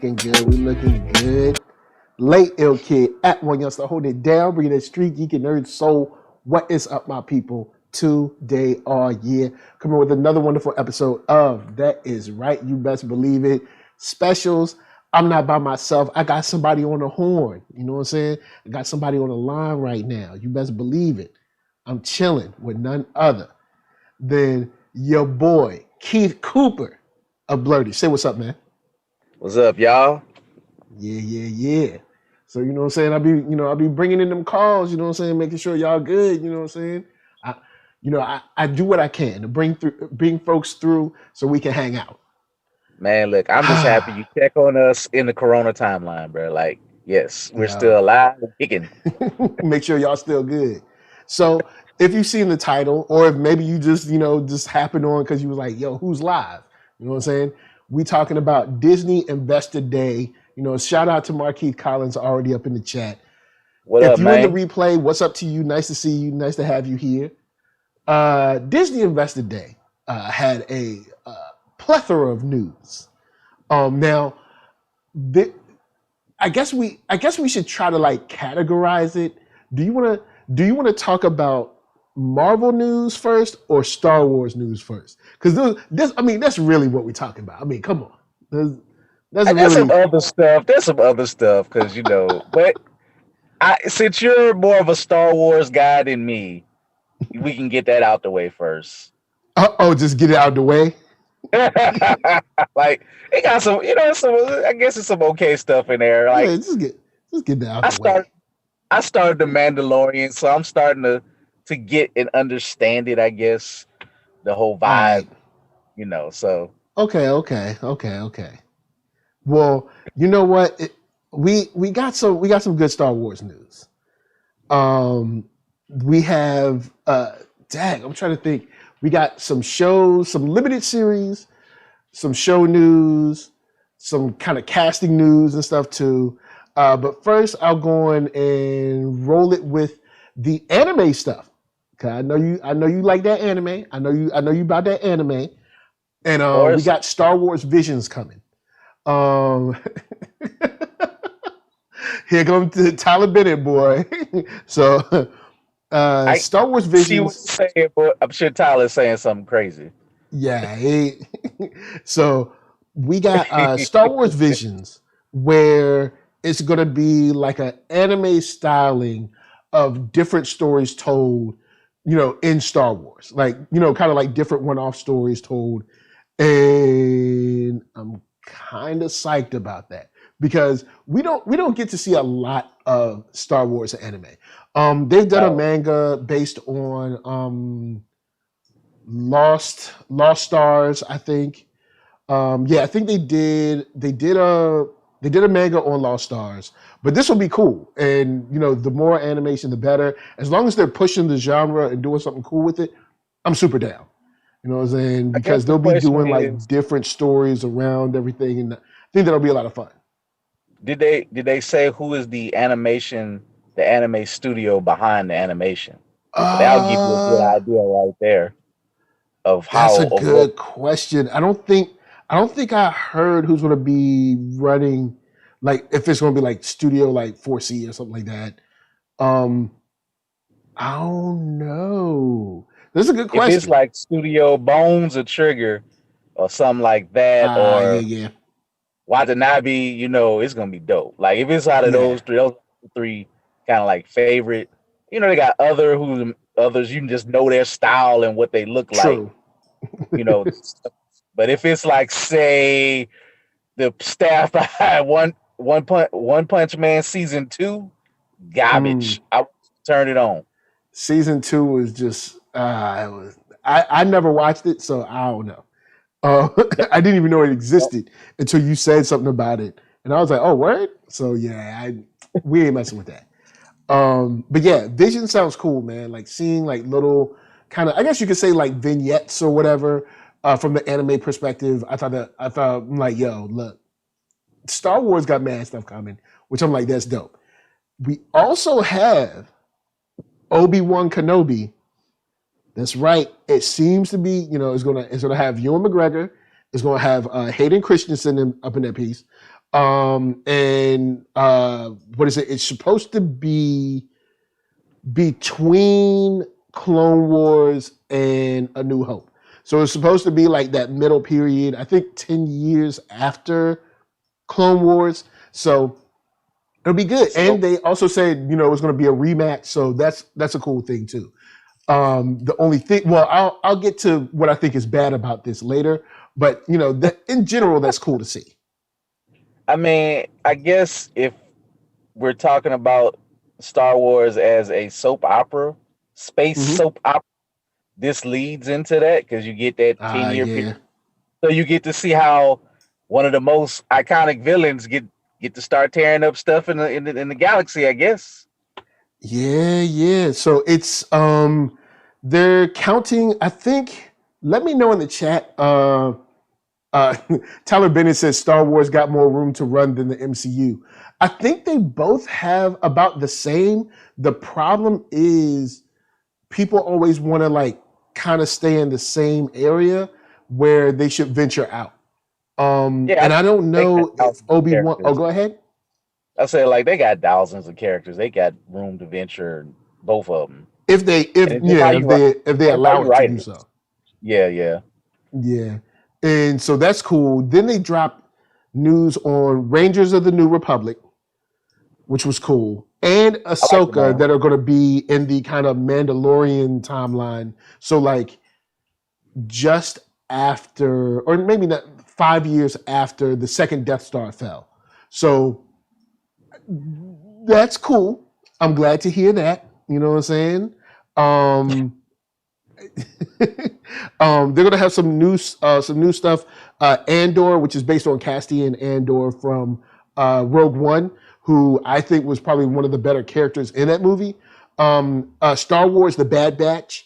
looking good. We looking good. Late ill kid at OneYoungsta, holding it down, bringing that StreetGeek and NERDSoul. What is up, my people? Today, all year, coming with another wonderful episode of That Is Right. You best believe it. Specials. I'm not by myself. I got somebody on the horn. You know what I'm saying? I got somebody on the line right now. You best believe it. I'm chilling with none other than your boy, Keith Cooper of Blerdish. Say what's up, man. What's up, y'all? Yeah. So, you know what I'm saying? I'll be bringing in them calls, you know what I'm saying? Making sure y'all good, you know what I'm saying? I do what I can to bring folks through so we can hang out. Man, look, I'm just happy you check on us in the Corona timeline, bro. Like, yes, we're still alive and kicking. Make sure y'all still good. So if you've seen the title, or if maybe you just happened on because you was like, yo, who's live? You know what I'm saying? We talking about Disney Investor Day. You know, shout out to Marquise Collins already up in the chat. What up, man? If you're in the replay, what's up to you? Nice to see you. Nice to have you here. Disney Investor Day had a plethora of news. Now, I guess we should try to like categorize it. Do you want to talk about Marvel news first or Star Wars news first? Because that's really what we're talking about. I mean, come on. There's some other stuff. There's some other stuff because but since you're more of a Star Wars guy than me, we can get that out the way first. Just get it out the way. Like it got some, I guess it's some okay stuff in there. Like just get that out the way. I started the Mandalorian, so I'm starting to get and understand it. I guess the whole vibe, So Okay. Well, you know what? We got some good Star Wars news. We have I'm trying to think. We got some shows, some limited series, some show news, some kind of casting news and stuff too. But first, I'll go on and roll it with the anime stuff. Cause I know you like that anime. I know you about that anime. And we got Star Wars Visions coming. Here comes the Tyler Bennett boy. So Star Wars Visions. See what you're saying, but I'm sure Tyler's saying something crazy. Yeah. So we got Star Wars Visions, where it's gonna be like an anime styling of different stories told, in Star Wars. Like, kind of like different one-off stories told. And I'm kind of psyched about that because we don't get to see a lot of Star Wars anime. They've done a manga based on Lost Stars, I think. I think they did a manga on Lost Stars, but this will be cool. And the more animation, the better. As long as they're pushing the genre and doing something cool with it, I'm super down. You know what I'm saying? Because they'll be doing like different stories around everything, and I think that'll be a lot of fun. Did they say who is the anime studio behind the animation? That'll give you a good idea right there of how. That's a good question. I don't think I heard who's going to be running, like if it's going to be like Studio like 4C or something like that. I don't know. This is a good question. If it's like Studio Bones or Trigger or something like that, or Watanabe, it's gonna be dope. Like if it's out of those three kind of like favorite, they got others you can just know their style and what they look True. like. But if it's like, say, the staff behind One Punch Man season 2, garbage. I turn it on. Season 2 was just I never watched it, so I don't know. I didn't even know it existed until you said something about it, and I was like, "Oh, word!" So we ain't messing with that. But yeah, Vision sounds cool, man. Like seeing like little kind of, I guess you could say like vignettes or whatever from the anime perspective. I thought I'm like, yo, look, Star Wars got mad stuff coming, which I'm like, that's dope. We also have Obi-Wan Kenobi. That's right. It seems to be, it's gonna have Ewan McGregor. It's gonna have Hayden Christensen up in that piece. And what is it? It's supposed to be between Clone Wars and A New Hope. So it's supposed to be like that middle period, I think 10 years after Clone Wars. So it'll be good. And they also said, it was going to be a rematch. So that's a cool thing too. The only thing, well, I'll get to what I think is bad about this later, but in general, that's cool to see. I mean, I guess if we're talking about Star Wars as a soap opera, space soap opera, this leads into that because you get that 10-year period. So you get to see how one of the most iconic villains get to start tearing up stuff in the galaxy, I guess. Yeah. So it's they're counting, I think, let me know in the chat. Tyler Bennett says Star Wars got more room to run than the MCU. I think they both have about the same. The problem is people always want to like kind of stay in the same area where they should venture out. And I don't know if Obi-Wan. Oh, go ahead. I say like they got thousands of characters. They got room to venture, both of them. If they allow it to do so. Yeah. And so that's cool. Then they dropped news on Rangers of the New Republic, which was cool, and Ahsoka that are going to be in the kind of Mandalorian timeline. So like just after, or maybe not 5 years after the second Death Star fell. So that's cool. I'm glad to hear that. You know what I'm saying? They're gonna have some new stuff. Andor, which is based on Castian Andor from Rogue One, who I think was probably one of the better characters in that movie. Star Wars: The Bad Batch,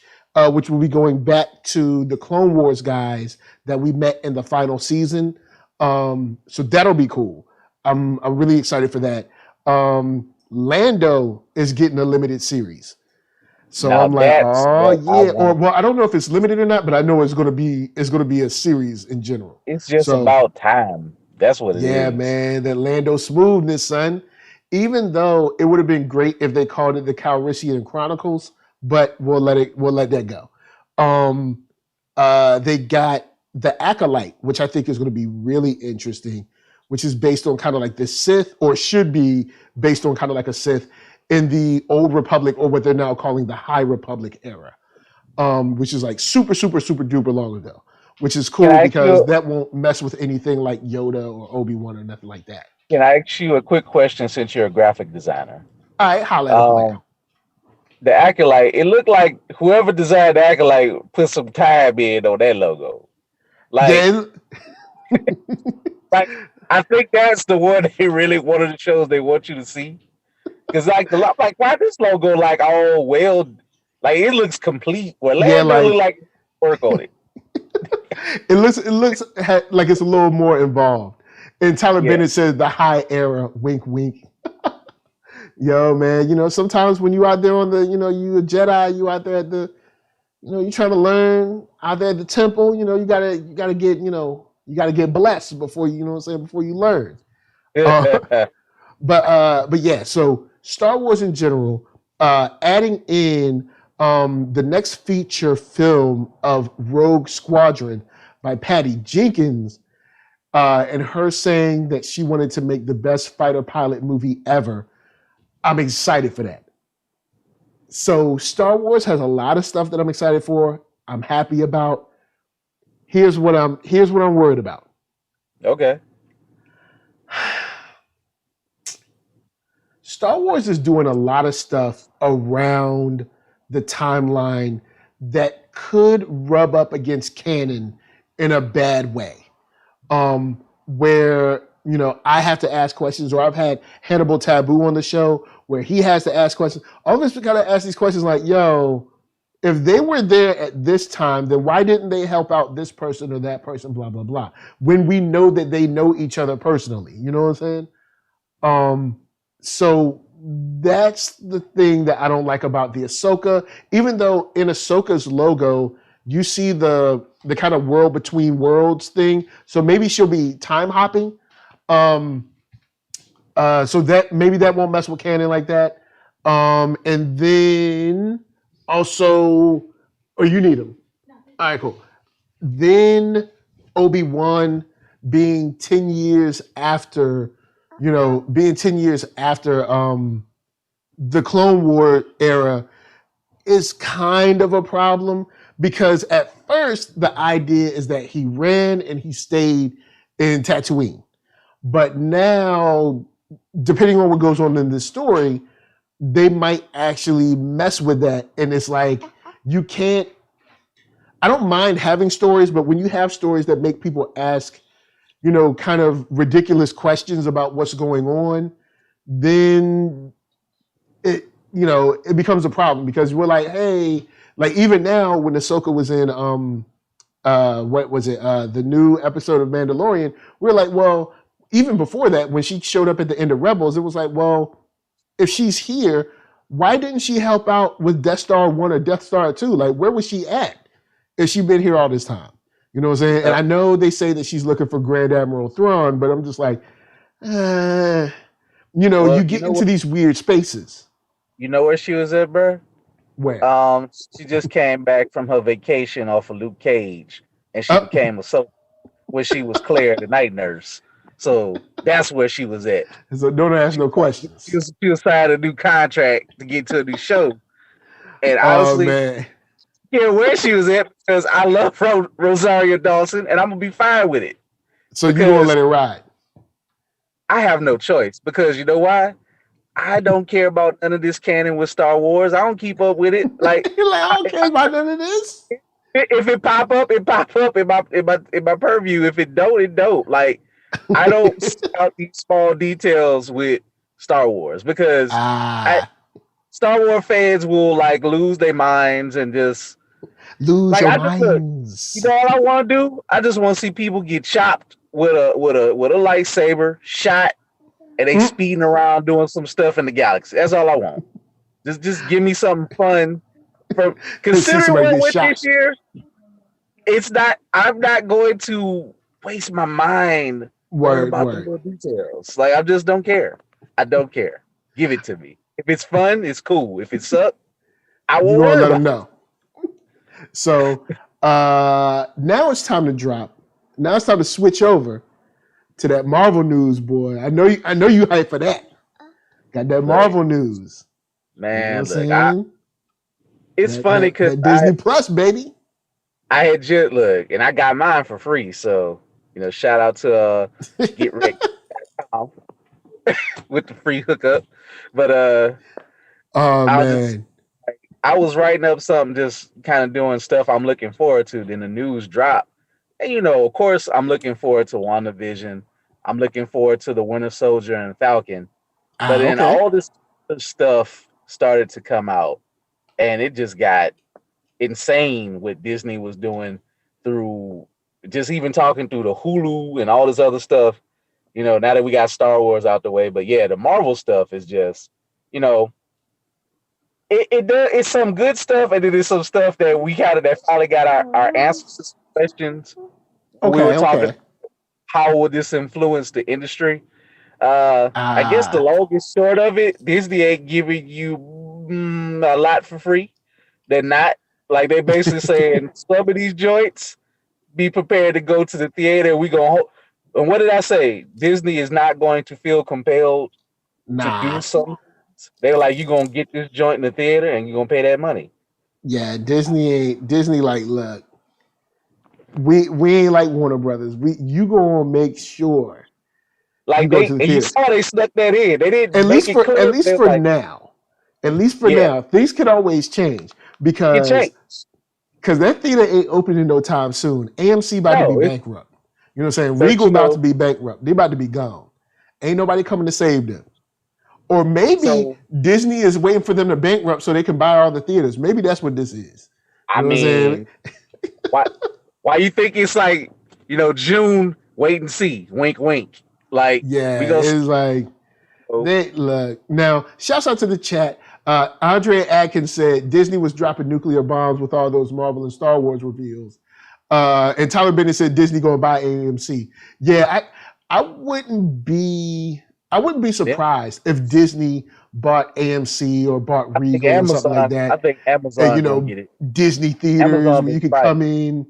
which will be going back to the Clone Wars guys that we met in the final season. So that'll be cool. I'm really excited for that. Lando is getting a limited series. So now I'm like, oh yeah, or well, I don't know if it's limited or not, but I know it's gonna be a series in general. It's just about time. That's what it is. Yeah, man, that Lando smoothness, son. Even though it would have been great if they called it the Calrissian Chronicles, but we'll let that go. They got the Acolyte, which I think is going to be really interesting, which is based on kind of like the Sith, or should be based on kind of like a Sith in the Old Republic, or what they're now calling the High Republic era, which is like super, super, super duper long ago, which is cool because that won't mess with anything like Yoda or Obi-Wan or nothing like that. Can I ask you a quick question since you're a graphic designer? All right, holla at the Acolyte, it looked like whoever designed the Acolyte put some time in on that logo. Like, like I think that's the one they really, one of the shows they want you to see. Because like why this logo like all well, like it looks complete. Well, really like work on it. It looks like it's a little more involved. And Tyler Bennett says the high era, wink, wink. Yo, man, sometimes when you out there on the, you a Jedi, you out there at the, you trying to learn out there at the temple, you gotta get blessed before before you learn. But yeah, so Star Wars in general, adding in the next feature film of Rogue Squadron by Patty Jenkins, and her saying that she wanted to make the best fighter pilot movie ever. I'm excited for that. So Star Wars has a lot of stuff that I'm excited for. I'm happy about. Here's what I'm worried about. Okay. Star Wars is doing a lot of stuff around the timeline that could rub up against canon in a bad way. Where, I have to ask questions, or I've had Hannibal Taboo on the show where he has to ask questions. All of us gotta ask these questions like, yo, if they were there at this time, then why didn't they help out this person or that person, blah, blah, blah, when we know that they know each other personally, you know what I'm saying? So that's the thing that I don't like about the Ahsoka, even though in Ahsoka's logo, you see the kind of world between worlds thing. So maybe she'll be time hopping. So that maybe that won't mess with canon like that. And then also, oh, you need them. All right, cool. Then Obi-Wan being 10 years after, being 10 years after the Clone War era is kind of a problem because at first the idea is that he ran and he stayed in Tatooine. But now, depending on what goes on in this story, they might actually mess with that. And it's like, you can't, I don't mind having stories, but when you have stories that make people ask, kind of ridiculous questions about what's going on, then it becomes a problem because we're like, hey, like even now when Ahsoka was in, what was it? The new episode of Mandalorian, we're like, well, even before that, when she showed up at the end of Rebels, it was like, well, if she's here, why didn't she help out with Death Star 1 or Death Star 2? Like, where was she at if she'd been here all this time? You know what I'm saying? And I know they say that she's looking for Grand Admiral Thrawn, but I'm just like, you get into these weird spaces. You know where she was at, bro? Where? She just came back from her vacation off of Luke Cage, and she became Ahsoka when she was Claire, the night nurse. So that's where she was at. So don't ask no questions. She was signed a new contract to get to a new show. And honestly, yeah, where she was at because I love Rosario Dawson, and I'm gonna be fine with it. So you gonna let it ride? I have no choice because you know why? I don't care about none of this canon with Star Wars. I don't keep up with it. Like, I don't care about none of this. If it pop up, it pop up in my purview. If it don't, it don't. Like, I don't see out these small details with Star Wars because Star Wars fans will like lose their minds and just lose their minds. All I want to do, I just want to see people get chopped with a lightsaber, shot, and they speeding around doing some stuff in the galaxy. That's all I want. Just give me something fun. Considering what went this year, I'm not going to waste my mind about the little details. Like, I just don't care. I don't care. Give it to me. If it's fun, it's cool. If it sucks, I won't worry let about them know. So now it's time to drop. Now it's time to switch over to that Marvel news, boy. I know you hyped for that. Got that Marvel news. Man, it's funny because Disney Plus, baby. I had just and I got mine for free. So, shout out to GetReady.com with the free hookup. But I was writing up something, just kind of doing stuff I'm looking forward to. Then the news dropped. And, of course, I'm looking forward to WandaVision. I'm looking forward to the Winter Soldier and Falcon. But then all this stuff started to come out. And it just got insane what Disney was doing through just even talking through the Hulu and all this other stuff. Now that we got Star Wars out the way. But, yeah, the Marvel stuff is just, it's some good stuff. And then there's some stuff that we that finally got our answers to some questions. We were talking, how would this influence the industry? I guess the long and short of it, Disney ain't giving you a lot for free. They're not. Like, they basically saying some of these joints, be prepared to go to the theater. We gonna and what did I say? Disney is not going to feel compelled to do something. They're like, you're gonna get this joint in the theater and you're gonna pay that money. Yeah, Disney like, look, we ain't like Warner Brothers. You gonna make sure. Like you saw they snuck that in. They didn't at least for now. At least for now. Things could always change because that theater ain't opening no time soon. AMC about to be bankrupt. You know what I'm saying? Regal about to be bankrupt. They about to be gone. Ain't nobody coming to save them. Or maybe Disney is waiting for them to bankrupt so they can buy all the theaters. Maybe that's what this is. I mean, why you think it's like, June, wait and see, wink, wink. Like, it's like, look. Now, shouts out to the chat. Andrea Atkins said Disney was dropping nuclear bombs with all those Marvel and Star Wars reveals. And Tyler Bennett said Disney gonna buy AMC. Yeah, I wouldn't be I wouldn't be surprised if Disney bought AMC or bought Regal or something like that. I think And, Amazon gonna get it. Disney theaters Amazon where you can come in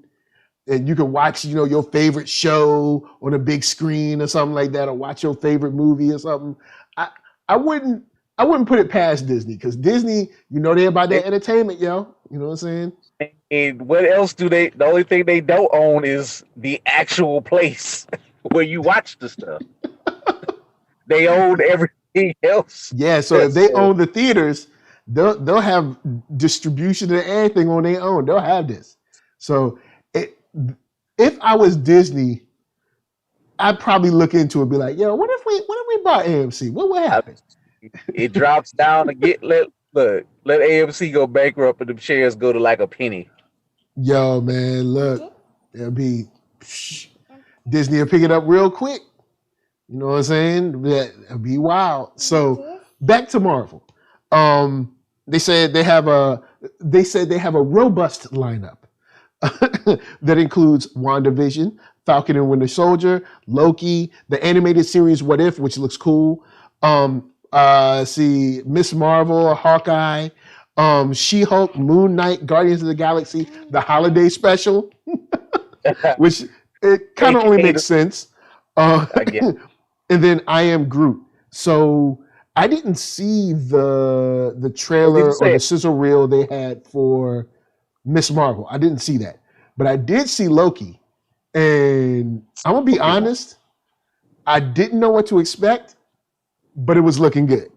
and you can watch, your favorite show on a big screen or something like that, or watch your favorite movie or something. I wouldn't put it past Disney, because Disney, they're about their entertainment, yo. You know what I'm saying? And what else do they? The only thing they don't own is the actual place where you watch the stuff. They own everything else. Yeah, so if they own the theaters, they'll have distribution and everything on their own. They'll have this. So if I was Disney, I'd probably look into it and be like, yo, what if we bought AMC? What would happen? It drops down to let AMC go bankrupt and the shares go to like a penny. Yo, man, look, it'll be Disney will pick it up real quick. You know what I'm saying? It'll be wild. So back to Marvel. They said they have a robust lineup that includes WandaVision, Falcon and Winter Soldier, Loki, the animated series What If, which looks cool. Miss Marvel, Hawkeye, She-Hulk, Moon Knight, Guardians of the Galaxy, the holiday special, which it kind of only makes sense. And then I Am Groot. So I didn't see the trailer or the sizzle reel they had for Miss Marvel. I didn't see that. But I did see Loki. And I'm going to be honest, I didn't know what to expect, but it was looking good.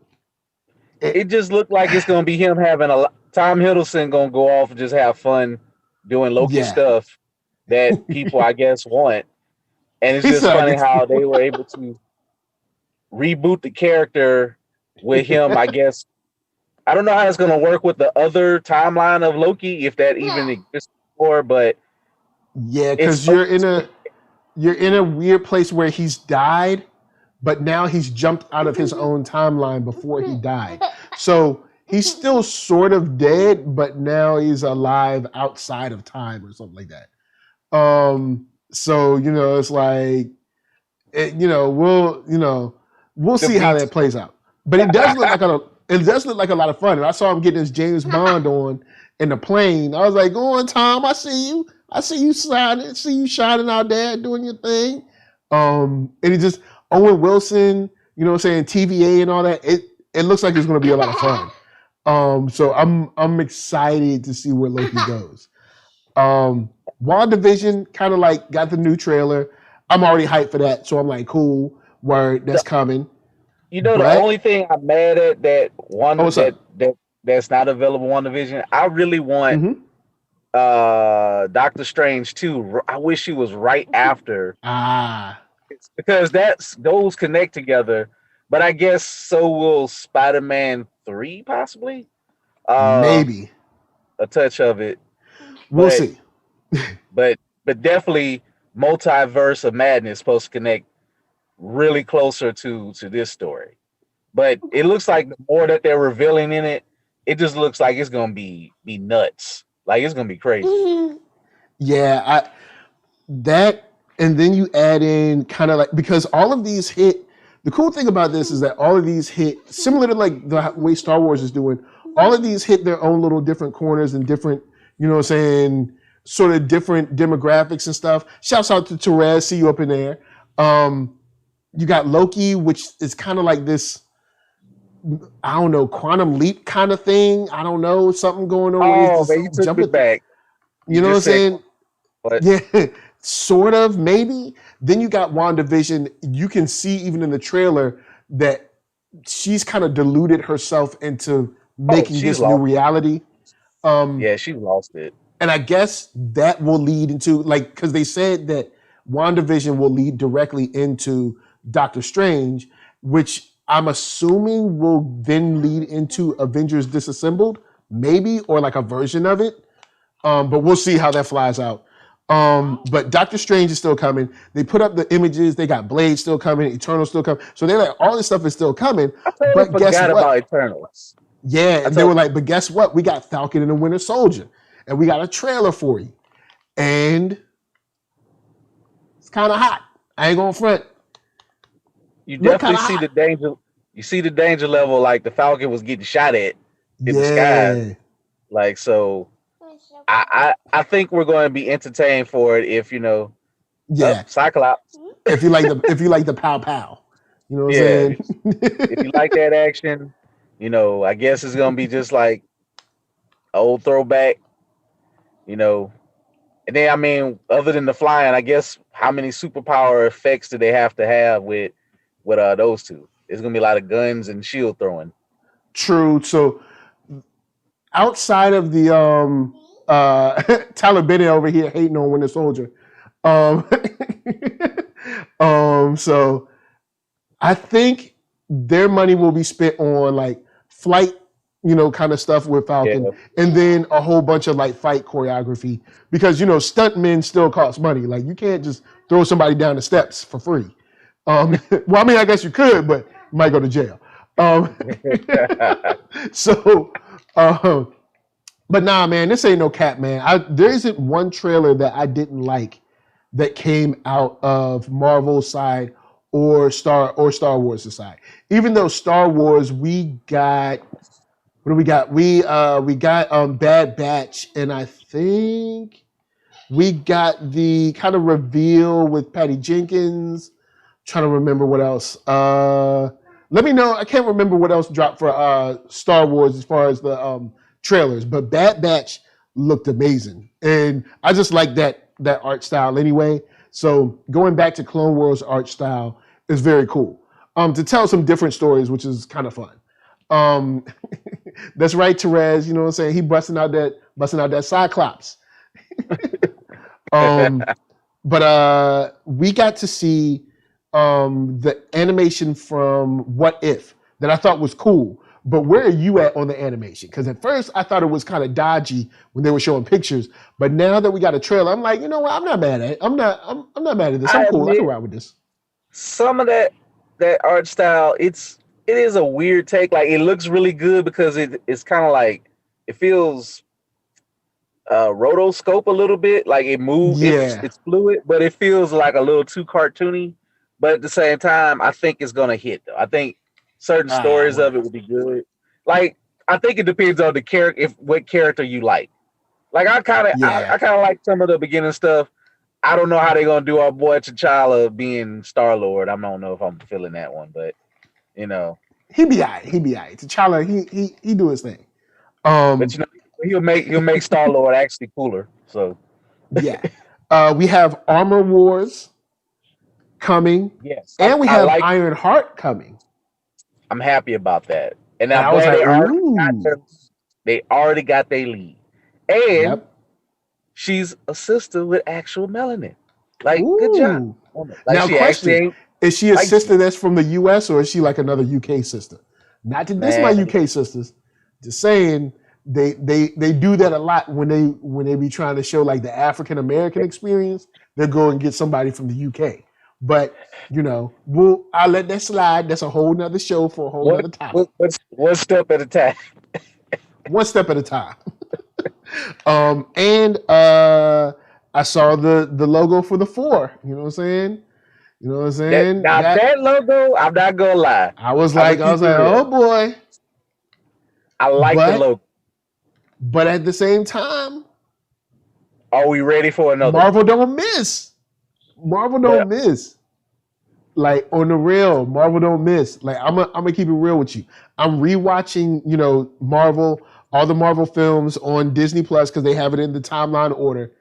It just looked like it's going to be him having Tom Hiddleston going to go off and just have fun doing Loki stuff that people, I guess, want. And it's just funny how they were able to reboot the character with him, I guess. I don't know how it's going to work with the other timeline of Loki, if that even exists before, but yeah, because you're in a weird place where he's died, but now he's jumped out of his own timeline before he died. So he's still sort of dead, but now he's alive outside of time or something like that. So it's like, we'll see how that plays out. But it does look like a lot of fun. And I saw him getting his James Bond on in the plane. I was like, go on, Tom, I see you. I see you shining out there doing your thing. And it just, Owen Wilson, TVA and all that. It looks like it's going to be a lot of fun. So I'm excited to see where Loki goes. WandaVision kind of like got the new trailer. I'm already hyped for that, so I'm like, cool, word, that's coming. The only thing I'm mad at that's not available on WandaVision, I really want Doctor Strange 2. I wish he was right after. Because those connect together. But I guess so will Spider-Man 3 possibly. Maybe a touch of it. We'll see. but definitely Multiverse of Madness is supposed to connect really closer to this story. But it looks like the more that they're revealing in it, it just looks like it's gonna be nuts. Like it's gonna be crazy. Yeah, and then you add in kind of like, because all of these hit. The cool thing about this is that all of these hit similar to like the way Star Wars is doing. All of these hit their own little different corners and different, sort of different demographics and stuff. Shouts out to Therese, see you up in there. You got Loki, which is kind of like this, I don't know, quantum leap kind of thing. I don't know, something going on. Oh, man, you took it back. You know what I'm saying? Yeah, sort of, maybe. Then you got WandaVision. You can see even in the trailer that she's kind of deluded herself into making this new reality. Yeah, she lost it. And I guess that will lead into, like, because they said that WandaVision will lead directly into Doctor Strange, which I'm assuming will then lead into Avengers Disassembled, maybe, or like a version of it. But we'll see how that flies out. But Doctor Strange is still coming. They put up the images. They got Blade still coming, Eternal still coming. So they're like, all this stuff is still coming. But guess what? About Eternals. Yeah, and they were like, but guess what? We got Falcon and the Winter Soldier. And we got a trailer for you. And it's kind of hot. I ain't going to front. you definitely see the danger. You see the danger level, like the Falcon was getting shot at in the sky. Like, so I think we're going to be entertained for it if Cyclops. If you like the pow pow, you know what I'm saying? If you like that action, I guess it's gonna be just like old throwback, And then, I mean, other than the flying, I guess how many superpower effects do they have to have with those two? It's gonna be a lot of guns and shield throwing. True. So outside of the Tyler Bennett over here hating on Winter Soldier, so I think their money will be spent on like flight, kind of stuff with Falcon, and then a whole bunch of like fight choreography because stuntmen still cost money. Like you can't just throw somebody down the steps for free. Well, I mean, I guess you could, but you might go to jail. So, but nah, man, this ain't no cap, man. There isn't one trailer that I didn't like that came out of Marvel's side or Star Wars' side. Even though Star Wars, we got what do we got? We got Bad Batch, and I think we got the kind of reveal with Patty Jenkins. Trying to remember what else. Let me know. I can't remember what else dropped for Star Wars as far as the trailers, but Bad Batch looked amazing, and I just like that art style anyway. So going back to Clone Wars art style is very cool. To tell some different stories, which is kind of fun. That's right, Therese. You know what I'm saying? He busting out that Cyclops. But we got to see the animation from What If that I thought was cool. But where are you at on the animation? Because at first I thought it was kind of dodgy when they were showing pictures, but now that we got a trailer, I'm like, you know what? I'm not mad at it. I'm not mad at this. I'm cool. I can ride with this. Some of that art style, it is a weird take. Like it looks really good because it's kind of like it feels rotoscope a little bit. Like it moves. Yeah. It's fluid, but it feels like a little too cartoony. But at the same time, I think it's gonna hit though. I think certain stories of it will be good. Like I think it depends on the character, what character you like. Like I kind of like some of the beginning stuff. I don't know how they're gonna do our boy T'Challa being Star-Lord. I don't know if I'm feeling that one, but he be alright. T'Challa, he do his thing. But he'll make Star-Lord actually cooler. So yeah, we have Armor Wars coming. Yes, and we have Iron Heart coming. I'm happy about that. And I was like, they already got their lead. And she's a sister with actual melanin. Like, good job. Like, now, question, is she a sister that's from the U.S. or is she like another UK sister? Not to diss my UK sisters. Just saying, they do that a lot when they be trying to show like the African American experience. They'll go and get somebody from the UK. But I'll let that slide. That's a whole nother show for a whole nother time. One step at a time. One step at a time. And I saw the logo for the 4. You know what I'm saying? That logo, I'm not gonna lie. I was like, oh boy. I like the logo. But at the same time, are we ready for another? Marvel don't miss. Miss. Like on the real, Marvel don't miss. Like I'm gonna keep it real with you. I'm rewatching, Marvel, all the Marvel films on Disney Plus because they have it in the timeline order.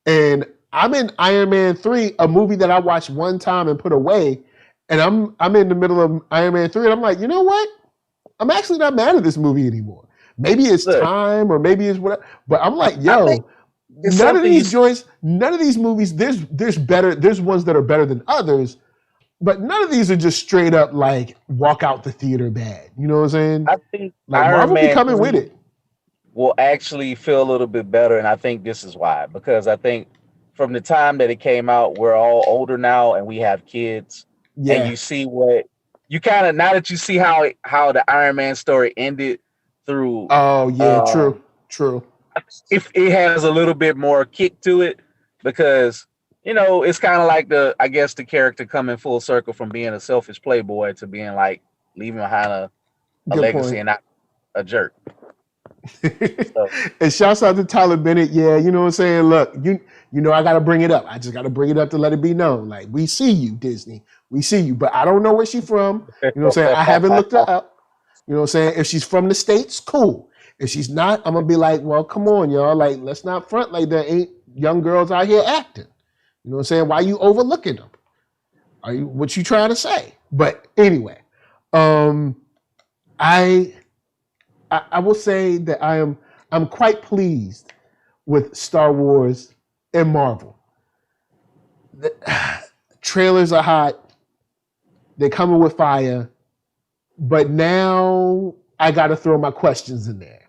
And I'm in Iron Man 3, a movie that I watched one time and put away. And I'm in the middle of Iron Man 3, and I'm like, you know what? I'm actually not mad at this movie anymore. Maybe it's time, or maybe it's whatever. But I'm like, yo. None of these movies, there's ones that are better than others, but none of these are just straight up like walk out the theater bad. You know what I'm saying? I think like Marvel be coming with it. Will actually feel a little bit better, and I think this is why. Because I think from the time that it came out, we're all older now and we have kids. Yeah. And you see what you kind of now that you see how the Iron Man story ended through. Oh yeah, true. If it has a little bit more kick to it, because it's kind of like the character coming full circle from being a selfish playboy to being like leaving behind a Good legacy point. and not a jerk. So, And shouts out to Tyler Bennett. Yeah, you know what I'm saying? Look, you know I gotta bring it up. I just gotta bring it up to let it be known. Like, we see you, Disney. We see you. But I don't know where she's from. You know what I'm saying? I haven't looked her up. You know what I'm saying? If she's from the States, cool. If she's not, I'm gonna be like, well, come on, y'all. Like, let's not front like there ain't young girls out here acting. You know what I'm saying? Why you overlooking them? What you trying to say? But anyway, I will say that I'm quite pleased with Star Wars and Marvel. The trailers are hot. They're coming with fire. But now I got to throw my questions in there.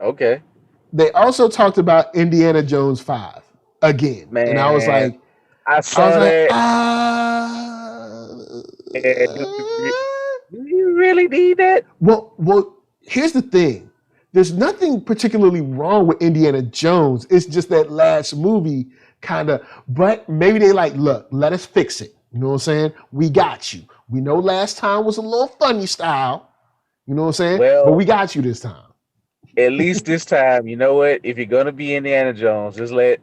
Okay. They also talked about Indiana Jones 5 again. Man, and I was like, I saw that. Do you really need that? Well, here's the thing. There's nothing particularly wrong with Indiana Jones. It's just that last movie kind of, but maybe they like, look, let us fix it. You know what I'm saying? We got you. We know last time was a little funny style. You know what I'm saying? Well, but we got you this time. At least this time, you know what? If you're gonna be Indiana Jones, just let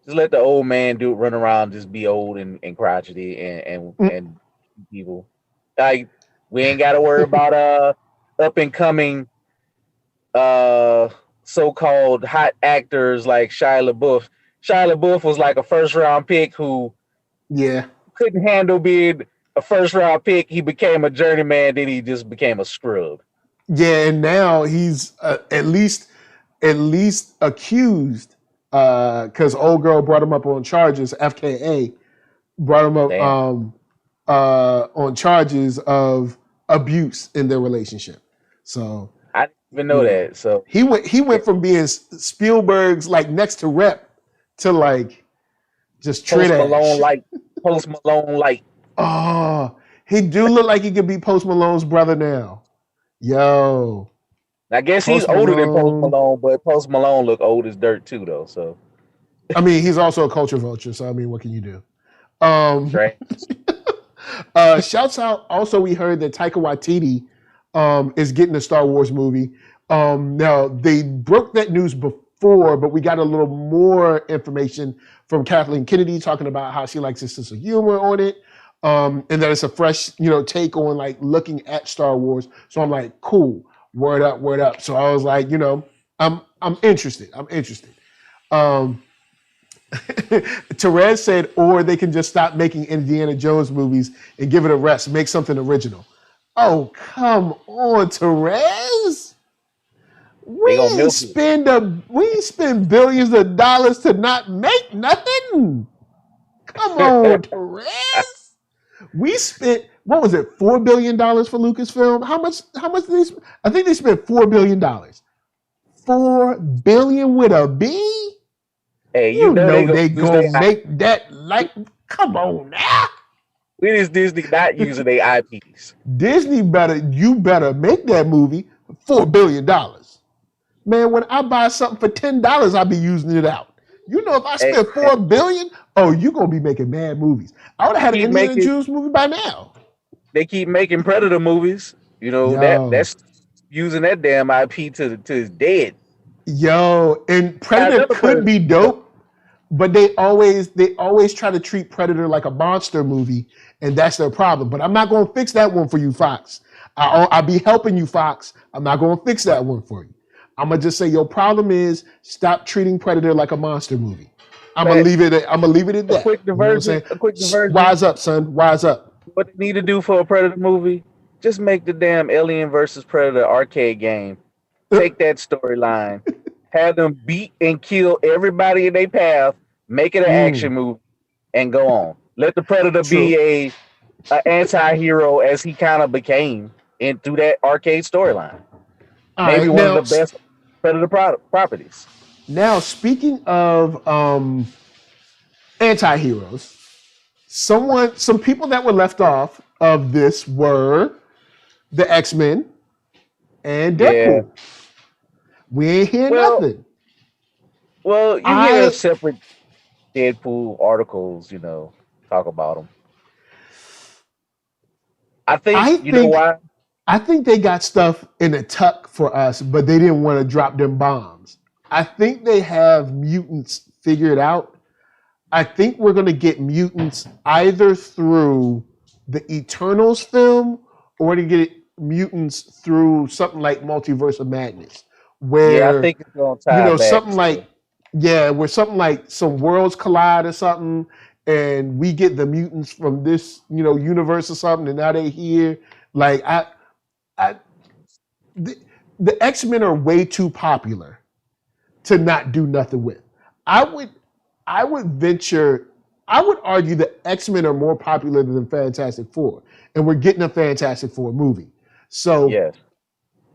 the old man run around, just be old and crotchety and people. Like, we ain't got to worry about up and coming so-called hot actors like Shia LaBeouf. Shia LaBeouf was like a first round pick who couldn't handle being a first round pick. He became a journeyman, then he just became a scrub. Yeah, and now he's at least accused because old girl brought him up on charges. FKA brought him up on charges of abuse in their relationship. So I didn't even know that. So he went from being Spielberg's like next to rep to like just Post Malone like. Oh, he do look like he could be Post Malone's brother now. Yo. I guess he's older than Post Malone, but Post Malone look old as dirt too, though. So, I mean, he's also a culture vulture. So, I mean, what can you do? Right. Shouts out. Also, we heard that Taika Waititi is getting a Star Wars movie. Now, they broke that news before, but we got a little more information from Kathleen Kennedy talking about how she likes his sense of humor on it. And that it's a fresh, take on like looking at Star Wars. So I'm like, cool, word up. So I was like, I'm interested. Therese said, or they can just stop making Indiana Jones movies and give it a rest, make something original. Oh, come on, Therese. We ain't spend billions of dollars to not make nothing. Come on, Therese. We spent, what was it, $4 billion for Lucasfilm? How much did they spend? I think they spent $4 billion. $4 billion with a B? Hey, you know they gonna make that like, come on now. When is Disney not using their IPs? Disney you better make that movie for $4 billion. Man, when I buy something for $10, I'll be using it out. If I spend $4 billion, you gonna be making mad movies. I would have had an Indiana Jones movie by now. They keep making Predator movies. That's using that damn IP to his dead. Yo, and Predator could be dope, but they always try to treat Predator like a monster movie, and that's their problem. But I'm not gonna fix that one for you, Fox. I'll be helping you, Fox. I'm not gonna fix that one for you. I'm gonna just say your problem is stop treating Predator like a monster movie. I'm gonna leave it at that. A quick diversion. Wise up, son. Wise up. What they need to do for a Predator movie? Just make the damn Alien versus Predator arcade game. Take that storyline, have them beat and kill everybody in their path, make it an action movie, and go on. Let the Predator be a anti-hero as he kind of became through that arcade storyline. Maybe one of the best Predator properties. Now, speaking of anti-heroes, some people that were left off of this were the X-Men and Deadpool. Yeah. We ain't hear nothing. Well, you hear a separate Deadpool articles, talk about them. I think you know why? I think they got stuff in a tuck for us, but they didn't want to drop them bombs. I think they have mutants figured out. I think we're going to get mutants either through the Eternals film or to get mutants through something like Multiverse of Madness, where I think it's going to tie back something like where something like some worlds collide or something, and we get the mutants from this universe or something, and now they're here. Like the X-Men are way too popular to not do nothing with. I would argue that X-Men are more popular than Fantastic Four, and we're getting a Fantastic Four movie. So yes.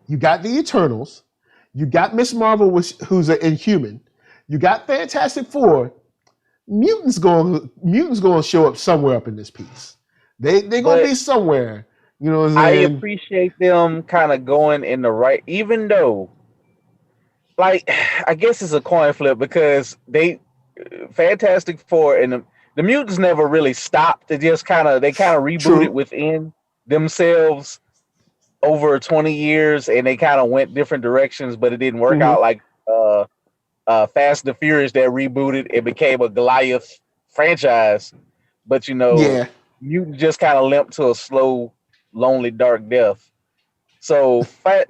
You got the Eternals, you got Miss Marvel, who's an Inhuman, you got Fantastic Four. Mutants going to show up somewhere up in this piece. They're going to be somewhere. You know what I'm saying? I appreciate them kind of going in the right, even though, like, I guess it's a coin flip because Fantastic Four and the mutants never really stopped. They kind of rebooted within themselves over 20 years, and they kind of went different directions, but it didn't work out. Like Fast and the Furious that rebooted, it became a Goliath franchise, but mutants just kind of limped to a slow, lonely, dark death. So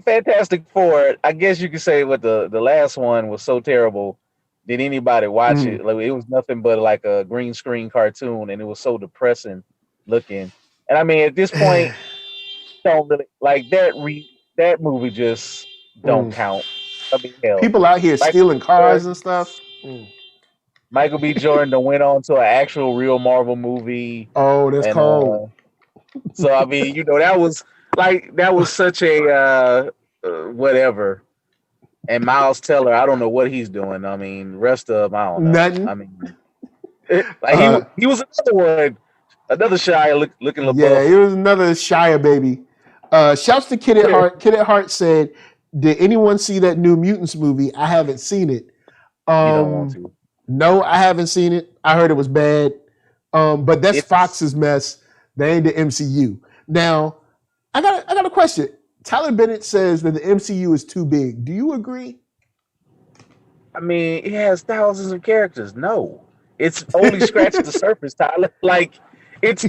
Fantastic Four, I guess you could say what the last one was so terrible. Did anybody watch it? Like, it was nothing but like a green screen cartoon, and it was so depressing looking. And I mean, at this point, don't really like that movie. Just don't count. I mean, hell, people out here stealing cars and stuff. Michael B. Jordan went on to an actual real Marvel movie. Oh, that's cold. So I mean, that was such a whatever. And Miles Teller, I don't know what he's doing. I mean, rest of them, I don't know. Nothing. I mean, he was another one, another Shia looking LaBeouf. Yeah, he was another Shia baby. Shouts to Kid at Heart. Kid at Heart said, "Did anyone see that new Mutants movie? I haven't seen it." You don't want to. No, I haven't seen it. I heard it was bad. But that's Fox's mess. They ain't the MCU. Now, I got a question. Tyler Bennett says that the MCU is too big. Do you agree? I mean, it has thousands of characters. No, it's only scratched the surface, Tyler. Like, if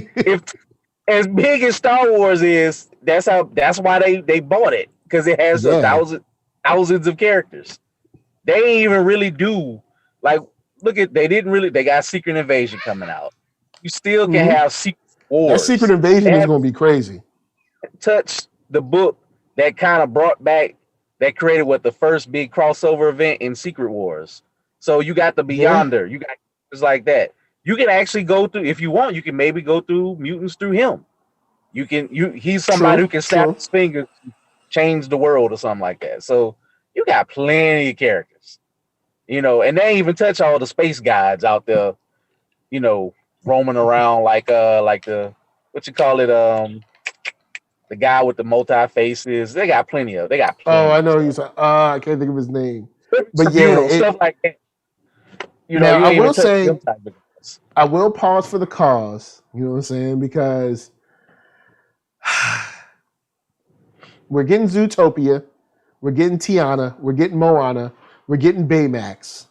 as big as Star Wars is, that's why they bought it, because it has thousands of characters. They ain't even really do like they got Secret Invasion coming out. You still can have Secret Wars. That Secret Invasion is going to be crazy. Touch the book that kind of that created the first big crossover event in Secret Wars. So you got the Beyonder, you got things like that. You can actually go through, if you want, you can maybe go through mutants through him. He's somebody who can snap his fingers, change the world or something like that. So you got plenty of characters, and they ain't even touch all the space guides out there, roaming around like the what you call it, the guy with the multi faces. They got plenty. Oh, I know he's. I can't think of his name. But stuff like that. Now, I will say, I will pause for the cause. You know what I'm saying? Because we're getting Zootopia, we're getting Tiana, we're getting Moana, we're getting Baymax.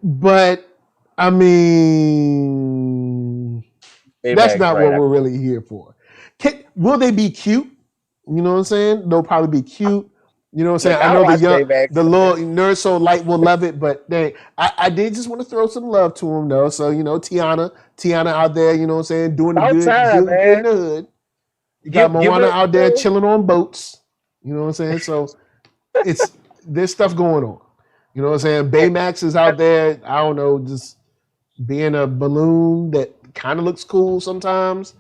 But I mean, that's not what we're really here for. Will they be cute? You know what I'm saying? They'll probably be cute. You know what I'm saying? I know the little NERDSoul light will love it, but I did just want to throw some love to them though. So Tiana out there, you know what I'm saying, doing the good in the hood. You got Moana out there chilling on boats. You know what I'm saying? So there's stuff going on. You know what I'm saying? Baymax is out there. I don't know, just being a balloon that kind of looks cool sometimes.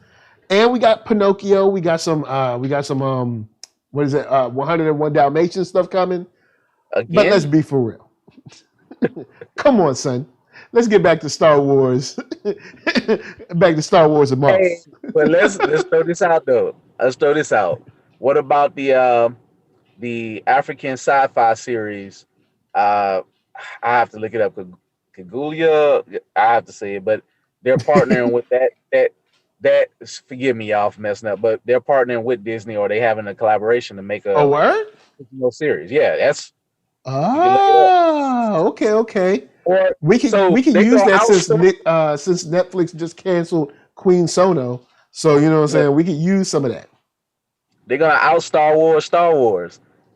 And we got Pinocchio. We got some 101 Dalmatians stuff coming. Again? But let's be for real. Come on, son. Let's get back to Star Wars. Back to Star Wars a month. Hey, but let's throw this out though. Let's throw this out. What about the African sci-fi series? I have to look it up because Kaguya, I have to say it, but they're partnering with that. Forgive me, y'all, for messing up, but they're partnering with Disney, or they having a collaboration to make A a word? series. Yeah, that's you can look it up. Okay. Or We so can they use gonna that since outsource. since Netflix just canceled Queen Sono. So you know what I'm saying? We could use some of that. They're gonna out Star Wars,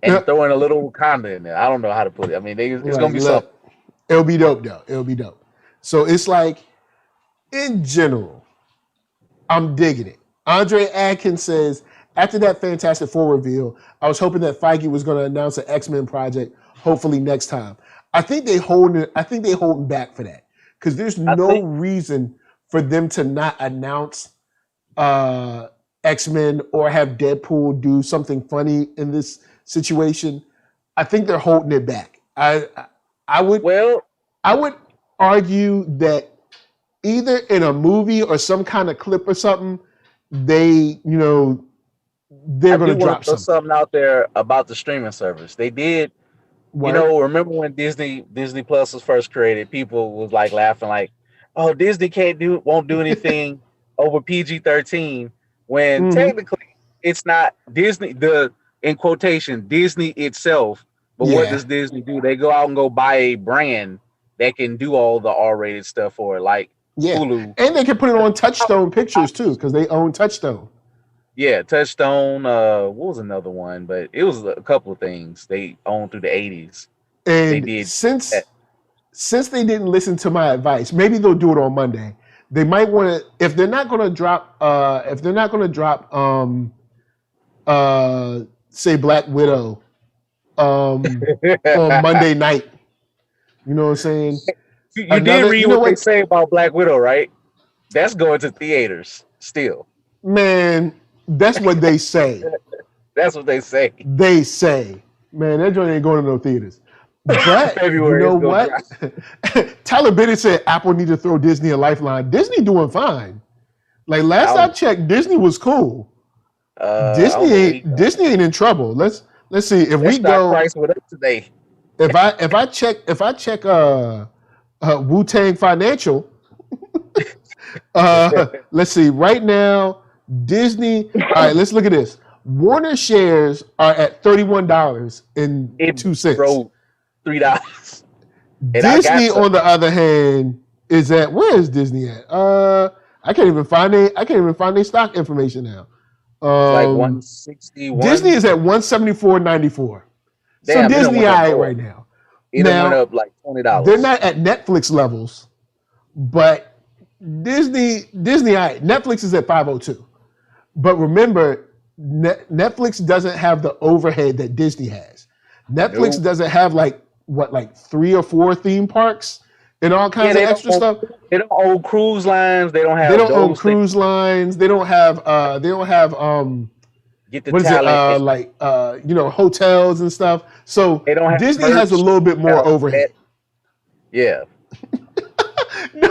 and Yep. throw in a little Wakanda in there. I don't know how to put it. I mean, it's gonna Like, be something. look, it'll be dope though. It'll be dope. So it's like, in general, I'm digging it. Andre Adkins says, after that Fantastic Four reveal, I was hoping that Feige was going to announce an X-Men project, hopefully next time. I think they holding back for that because there's no reason for them to not announce X-Men or have Deadpool do something funny in this situation. I think they're holding it back. I would argue that either in a movie or some kind of clip or something, they're going to drop something out there about the streaming service. They did. Remember when Disney Plus was first created? People was like laughing, like, "Oh, Disney won't do anything over PG-13." When technically it's not Disney. In quotation, Disney itself. But what does Disney do? They go out and go buy a brand that can do all the R-rated stuff for it, like Hulu. And they can put it on Touchstone Pictures too, because they own Touchstone. Yeah, Touchstone. What was another one? But it was a couple of things they owned through the 80s. And they did since they didn't listen to my advice, maybe they'll do it on Monday. They might want to, if they're not going to drop, say Black Widow, on Monday night. You know what I'm saying? You did read what they say about Black Widow, right? That's going to theaters still. Man, that's what they say. That's what they say. They say, man, that joint ain't going to no theaters. But you know what? Tyler Bennett said Apple need to throw Disney a lifeline. Disney doing fine. Like last I checked, Disney was cool. Disney ain't in trouble. Let's see if we go. Price with us today. If I check Wu-Tang Financial, let's see. Right now, Disney. All right, let's look at this. Warner shares are at $31.02. Bro, $3. Disney, on the other hand, is at, where is Disney at? I can't even find their stock information now. Like 161. Disney is at 174.94. So Disney right now. It went up like $20. They're not at Netflix levels, but Disney Netflix is at 502. But remember, Netflix doesn't have the overhead that Disney has. Netflix doesn't have like 3 or 4 theme parks and all kinds of extra stuff. They don't own cruise lines. They don't own cruise lines. They don't have get the talent. hotels and stuff. So Disney has a little bit more overhead. Yeah. No,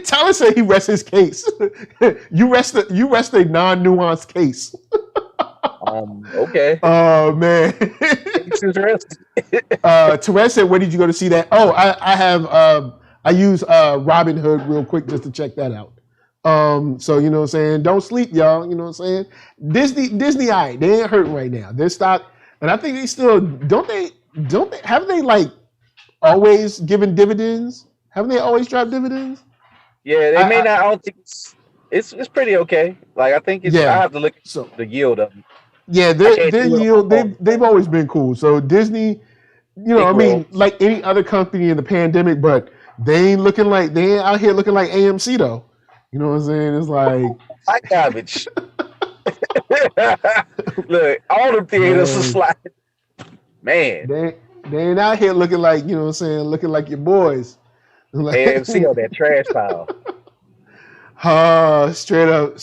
Tyler said he rests his case. You rest a non-nuanced case. Okay. Oh man. Therese said, "Where did you go to see that?" Oh, I use Robinhood real quick just to check that out. So you know what I'm saying? Don't sleep, y'all. You know what I'm saying? Disney, all right, they ain't hurting right now. Their stock, and I think they still don't they haven't they like always given dividends? Haven't they always dropped dividends? Yeah, they may not. I don't think it's pretty okay. Like I think it's. I have to look at the yield of them. Yeah, their yield, they've always been cool. So Disney, like any other company in the pandemic, but they ain't out here looking like AMC though. You know what I'm saying? It's like hot garbage. Look, all the theaters are sliding. Man. They ain't out here looking like, you know what I'm saying, looking like your boys. Like, AMC on that trash pile. Straight up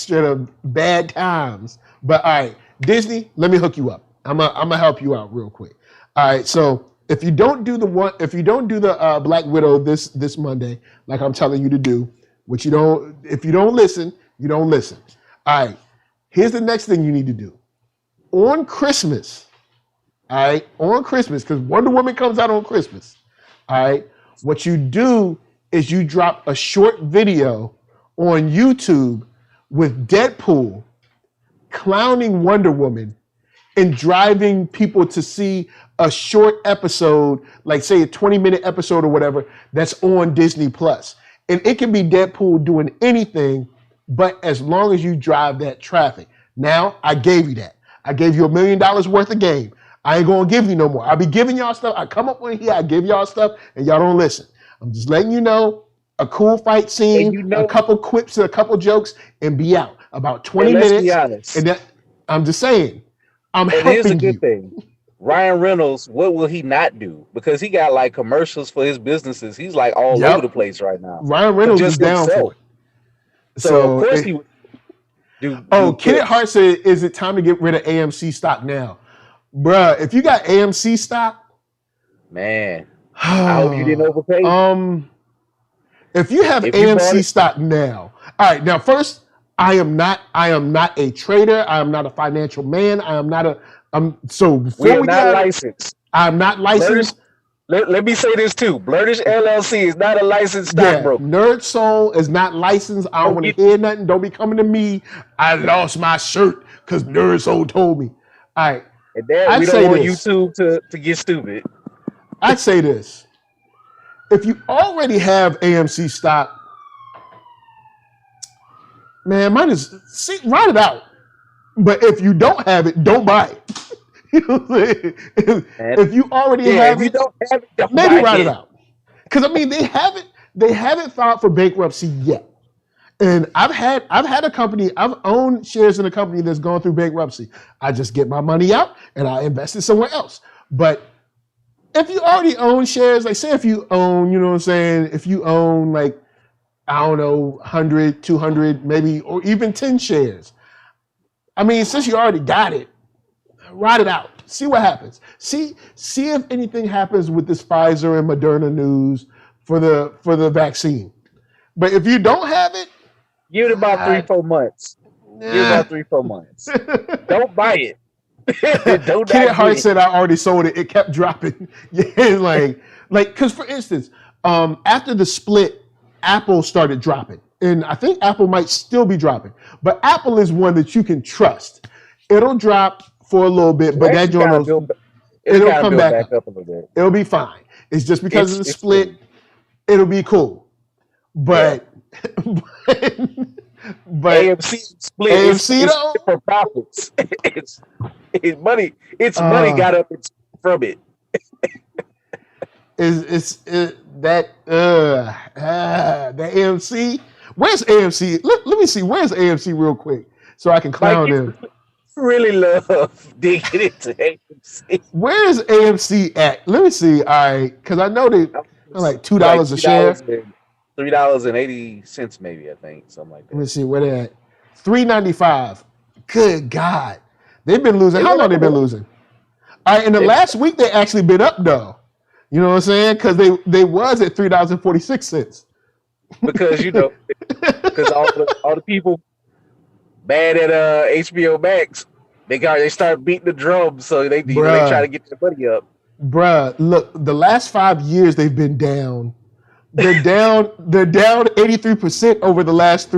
bad times. But all right, Disney, let me hook you up. I'm gonna help you out real quick. All right, so if you don't do the Black Widow this Monday, like I'm telling you to do, if you don't listen, you don't listen. All right, here's the next thing you need to do. On Christmas, all right, because Wonder Woman comes out on Christmas. All right, what you do is you drop a short video on YouTube with Deadpool clowning Wonder Woman and driving people to see a short episode, like say a 20-minute episode or whatever, that's on Disney Plus. And it can be Deadpool doing anything, but as long as you drive that traffic. Now, I gave you that. I gave you $1 million worth of game. I ain't gonna give you no more. I'll be giving y'all stuff. I come up with here, I give y'all stuff, and y'all don't listen. I'm just letting you know, a cool fight scene, a couple quips and a couple jokes, and be out. About 20 minutes. Let's be honest. And that, I'm just saying, I'm helping you. Here's a good thing. Ryan Reynolds, what will he not do? Because he got like commercials for his businesses. He's like all over the place right now. Ryan Reynolds is down for it. So of course he would do. Kenneth Hart said, is it time to get rid of AMC stock now? Bruh, if you got AMC stock, man, I hope you didn't overpay. If you have AMC stock now, all right. Now, first, I am not a trader. I am not a financial man. I am not a. So before we not licensed. I'm not licensed. Let me say this too. Blerdish LLC is not a licensed stockbroker. NERDSoul is not licensed. I don't want to hear nothing. Don't be coming to me. I lost my shirt because NERDSoul told me. All right. And then we don't want YouTube to get stupid. I'd say this. If you already have AMC stock, man, write it out. But if you don't have it, don't buy it. You know what I'm saying? If you already have it, maybe write it out. Because I mean, they haven't filed for bankruptcy yet. And I've had a company, I've owned shares in a company that's gone through bankruptcy. I just get my money out and I invest it somewhere else. But if you already own shares, like say if you own, you know what I'm saying, if you own like, I don't know, 100, 200, maybe, or even 10 shares. I mean, since you already got it, write it out. See what happens. See if anything happens with this Pfizer and Moderna news for the vaccine. But if you don't have it, give it about 3-4 months. Give it about 3-4 months. Don't buy it. Kenneth Hart said I already sold it. It kept dropping. Yeah, like because for instance, after the split, Apple started dropping. And I think Apple might still be dropping. But Apple is one that you can trust. It'll drop for a little bit, but that joint it'll come back up a little bit. It'll be fine. It's just because of the split, it'll be cool. But but AMC split AMC though for profits. It's money got up from it. That AMC. Where's AMC? Let me see. Where's AMC real quick so I can clown them. Really love digging into AMC. Where's AMC at? Let me see. All right, because I know they're like $2 a share. $3.80 maybe, I think, something like that. Let me see where they're at. $3.95. Good God, they've been losing. How long they been losing? All right, in the last week they actually been up though. You know what I'm saying? Because they was at $3.46. Because because all the people bad at HBO Max, they start beating the drum, so they try to get their money up. Bruh, look, the last 5 years they've been down. They're down 83% over the last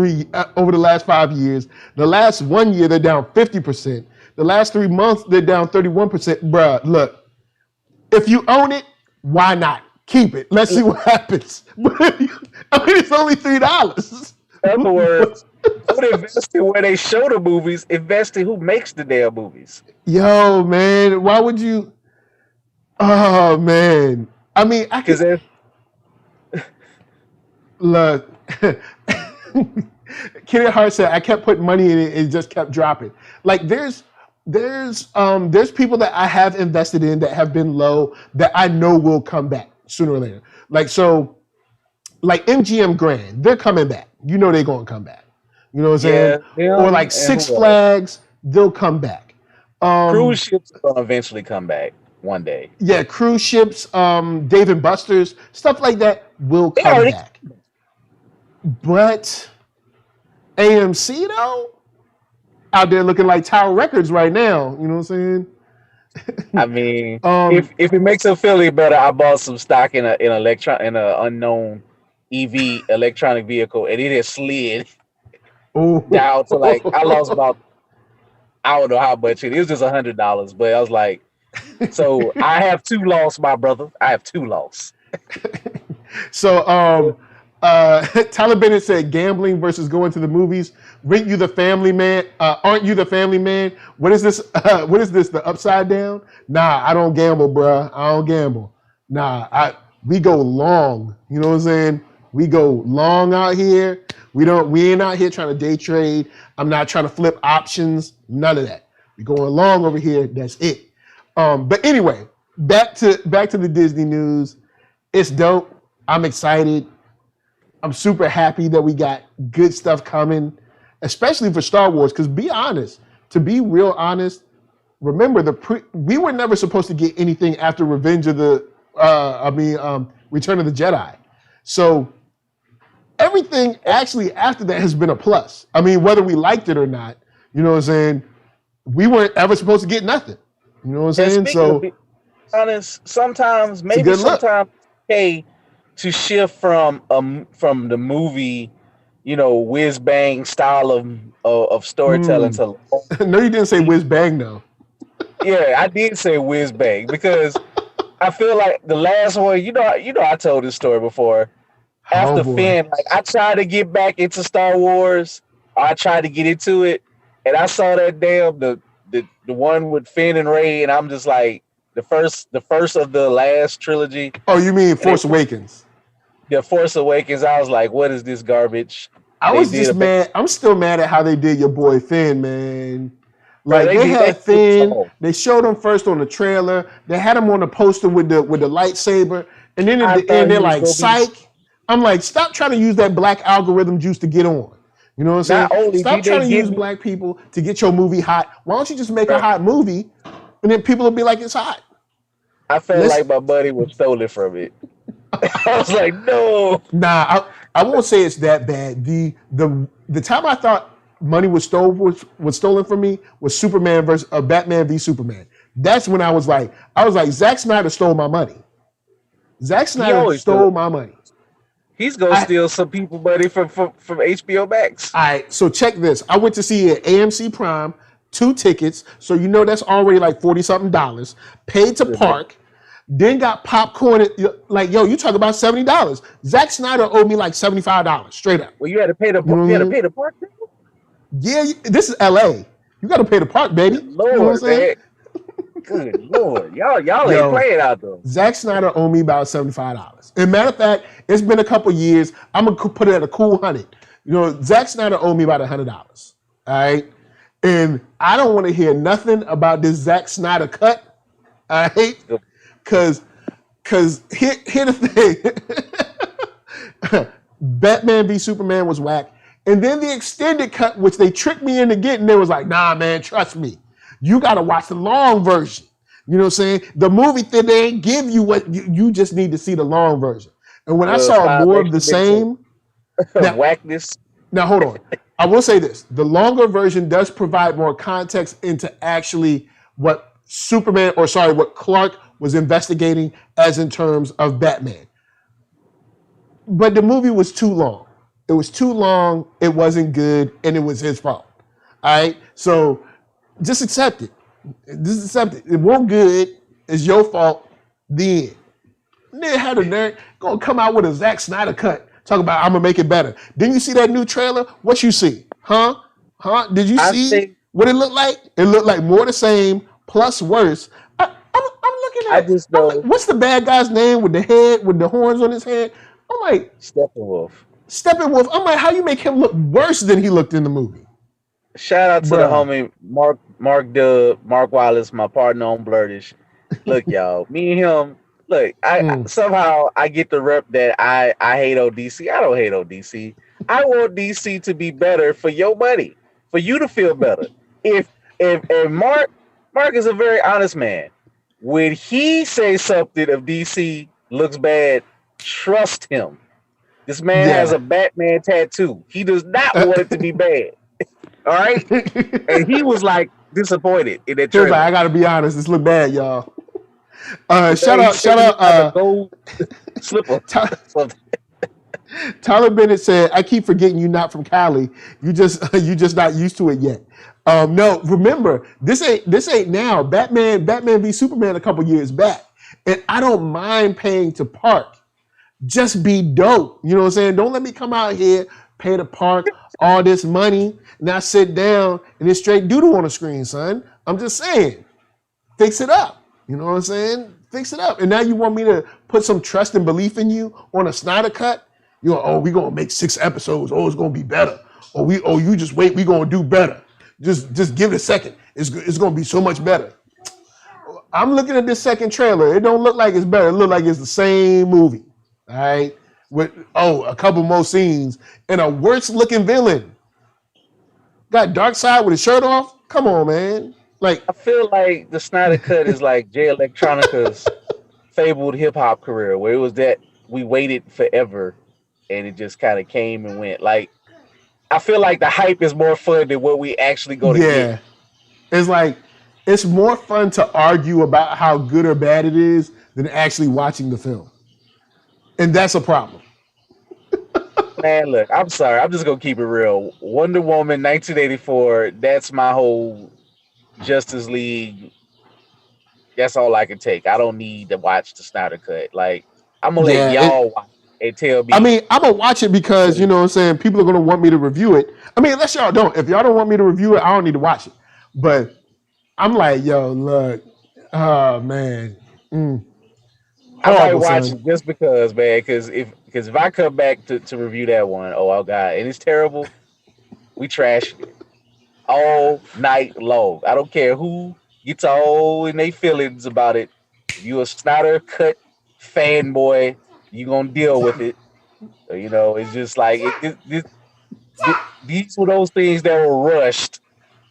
5 years. The last 1 year they're down 50%. The last 3 months they're down 31%. Bruh, look, if you own it, why not? Keep it. Let's see what happens. I mean, it's only $3. In other words, don't invest in where they show the movies. Invest in who makes the damn movies. Yo, man, why would you? Oh, man. I mean, I can look. Kenneth Hart said I kept putting money in it and it just kept dropping. Like there's people that I have invested in that have been low that I know will come back sooner or later. Like MGM Grand, they're coming back. You know they're gonna come back. You know what I'm saying? Or like Six Flags, they'll come back. Cruise ships are gonna eventually come back one day. Yeah, cruise ships, Dave & Buster's, stuff like that will come back. But AMC though, out there looking like Tower Records right now. You know what I'm saying? I mean, if it makes them feel any better, I bought some stock in an unknown EV electronic vehicle, and it has slid Oh, down to like I lost about I don't know how much it was just $100, but I was like, so I have 2 lost, my brother. I have 2 lost. So, Tyler Bennett said, gambling versus going to the movies. Aren't you the family man? Aren't you the family man? What is this? What is this? The upside down? Nah, I don't gamble, bruh. I don't gamble. Nah, we go long. You know what I'm saying? We go long out here. We ain't out here trying to day trade. I'm not trying to flip options. None of that. We going long over here. That's it. But anyway, back to the Disney news. It's dope. I'm excited. I'm super happy that we got good stuff coming, especially for Star Wars. Because to be real honest, remember we were never supposed to get anything after Return of the Jedi. So everything actually after that has been a plus. I mean, whether we liked it or not, you know what I'm saying? We weren't ever supposed to get nothing. You know what I'm saying? So honest, sometimes okay to shift from the movie, whiz bang style of storytelling to. No, you didn't say whiz bang though. Yeah, I did say whiz bang because I feel like the last one. I told this story before. After Finn, like I tried to get back into Star Wars. I tried to get into it, and I saw that the one with Finn and Rey, and I'm just like the first of the last trilogy. Oh, you mean Force Awakens? The Force Awakens. I was like, what is this garbage? I was just mad. I'm still mad at how they did your boy Finn, man. Like they had Finn. They showed him first on the trailer. They had him on the poster with the lightsaber, and then at the end they're like, "Psych." I'm like, stop trying to use that black algorithm juice to get on. You know what I'm saying? Stop trying to use black people to get your movie hot. Why don't you just make a hot movie, and then people will be like, it's hot. I felt like my money was stolen from it. I was like, no. Nah, I won't say it's that bad. The time I thought money was stolen from me was Superman versus Batman v Superman. That's when I was like, Zack Snyder stole my money. Zack Snyder stole my money. He's gonna steal some people money from HBO Max. All right, so check this. I went to see it at AMC Prime, 2 tickets, so that's already like $40-something. Paid to park, then got popcorn. You talk about $70. Zack Snyder owed me like $75 straight up. Well, you had to pay the park. Yeah, this is LA. You got to pay the park, baby. Lord, man. Good Lord, y'all ain't playing out though. Zack Snyder owed me about $75. As a matter of fact, it's been a couple years. I'm gonna put it at a cool 100. Zack Snyder owed me about $100. All right, and I don't want to hear nothing about this Zack Snyder cut. All right, because here the thing: Batman v Superman was whack, and then the extended cut, which they tricked me into getting, they was like, nah, man, trust me. You got to watch the long version. You know what I'm saying? The movie that they ain't give you what you just need to see the long version. And when I saw more of the same whackness. Now hold on. I will say this. The longer version does provide more context into actually what Clark was investigating as in terms of Batman. But the movie was too long. It was too long, it wasn't good, and it was his fault. All right? So just accept it. Just accept it. It wasn't good. It's your fault. The end. Then had a nerd gonna come out with a Zack Snyder cut. Talk about I'm gonna make it better. Didn't you see that new trailer? What you see? Huh? Did you see what it looked like? It looked like more the same plus worse. I'm looking at. What's the bad guy's name with the head with the horns on his head? I'm like Steppenwolf. I'm like, how you make him look worse than he looked in the movie? Shout out to the homie Mark Dub, Mark Wallace, my partner on Blerdish. Look, y'all, me and him. Look, I somehow I get the rep that I hate on DC. I don't hate on DC. I want DC to be better for your money, for you to feel better. If Mark is a very honest man. When he says something of DC looks bad, trust him. This man has a Batman tattoo. He does not want it to be bad. All right, and he was like disappointed in that trailer. Like, I gotta be honest, this look bad, y'all. Shout out, gold slipper. Tyler Bennett said, "I keep forgetting you're not from Cali. You just not used to it yet." No, remember this ain't now. Batman v Superman a couple years back, and I don't mind paying to park. Just be dope. You know what I'm saying? Don't let me come out here, pay to park all this money, now sit down and it's straight doodle on the screen, son. I'm just saying, fix it up. You know what I'm saying? Fix it up. And now you want me to put some trust and belief in you on a Snyder cut? You're like, oh, we're gonna make 6 episodes. Oh, it's gonna be better. You just wait, we're gonna do better. Just give it a second. It's gonna be so much better. I'm looking at this second trailer. It don't look like it's better. It look like it's the same movie. All right. With a couple more scenes and a worse looking villain. Got Darkseid with his shirt off? Come on, man. Like, I feel like the Snyder Cut is like Jay Electronica's fabled hip hop career, where it was that we waited forever and it just kind of came and went. Like, I feel like the hype is more fun than what we actually go to get. It's like, it's more fun to argue about how good or bad it is than actually watching the film. And that's a problem. Man, look, I'm sorry. I'm just going to keep it real. Wonder Woman 1984, that's my whole Justice League. That's all I can take. I don't need to watch the Snyder Cut. Like, I'm going to let y'all watch it and tell me. I mean, I'm going to watch it because, you know what I'm saying, people are going to want me to review it. I mean, unless y'all don't. If y'all don't want me to review it, I don't need to watch it. But I'm like, yo, look, oh, man. I might watch it just because, man, because if I come back to review that one, oh God, and it's terrible, we trash it all night long. I don't care who gets all in their feelings about it. If you a Snyder Cut fanboy, you gonna deal with it. You know, it's just like these were those things that were rushed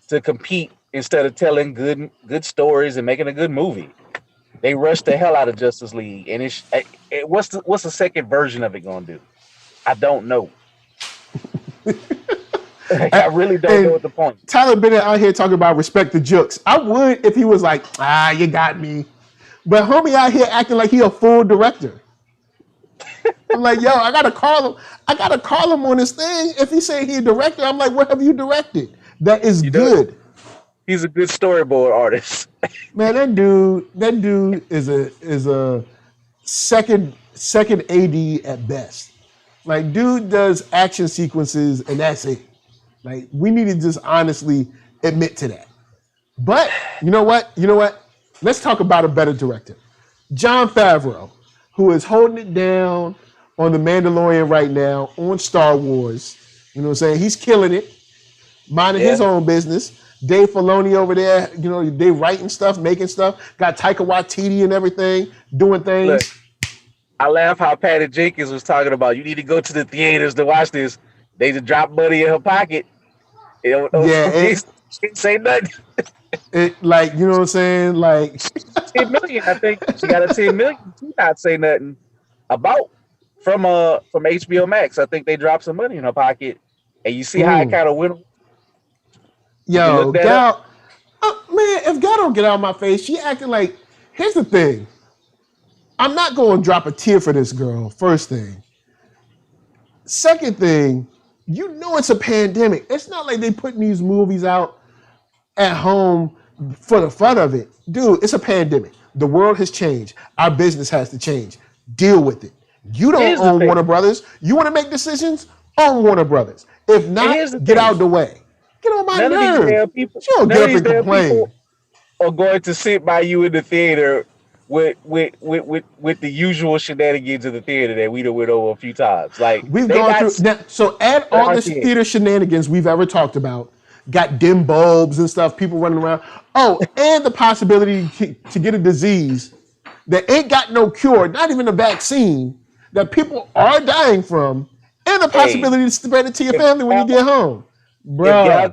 to compete instead of telling good stories and making a good movie. They rushed the hell out of Justice League, and what's the second version of it gonna do? I don't know. I really don't know what the point. Tyler Bennett out here talking about respect the jokes. I would if he was like, you got me. But homie out here acting like he a full director. I'm like, yo, I gotta call him. I gotta call him on this thing. If he say he a director, I'm like, what have you directed? That is good. He's a good storyboard artist. Man, that dude is a second AD at best. Like, dude does action sequences and that's it. Like, we need to just honestly admit to that. But you know what? Let's talk about a better director. Jon Favreau, who is holding it down on The Mandalorian right now, on Star Wars. You know what I'm saying? He's killing it, minding his own business. Dave Filoni over there, you know, they writing stuff, making stuff. Got Taika Waititi and everything, doing things. Look, I laugh how Patty Jenkins was talking about, you need to go to the theaters to watch this. They just dropped money in her pocket. She didn't say nothing. Like, you know what I'm saying? Like 10 million, I think. She got a 10 million to not say nothing about from HBO Max. I think they dropped some money in her pocket. And you see how it kind of went. Yo, Gal, man, if Gal don't get out of my face, she acting like, here's the thing. I'm not going to drop a tear for this girl, first thing. Second thing, you know it's a pandemic. It's not like they putting these movies out at home for the fun of it. Dude, it's a pandemic. The world has changed. Our business has to change. Deal with it. You don't own Warner Brothers. You want to make decisions? Own Warner Brothers. If not, get out of the way. Get on my nerves. You don't get up and complain. People are going to sit by you in the theater with the usual shenanigans of the theater that we done went over a few times. Like, we've gone through. Now, so add all the theater shenanigans we've ever talked about. Got dim bulbs and stuff. People running around. Oh, and the possibility to get a disease that ain't got no cure, not even a vaccine, that people are dying from, and the possibility to spread it to your family when you get home. Bro,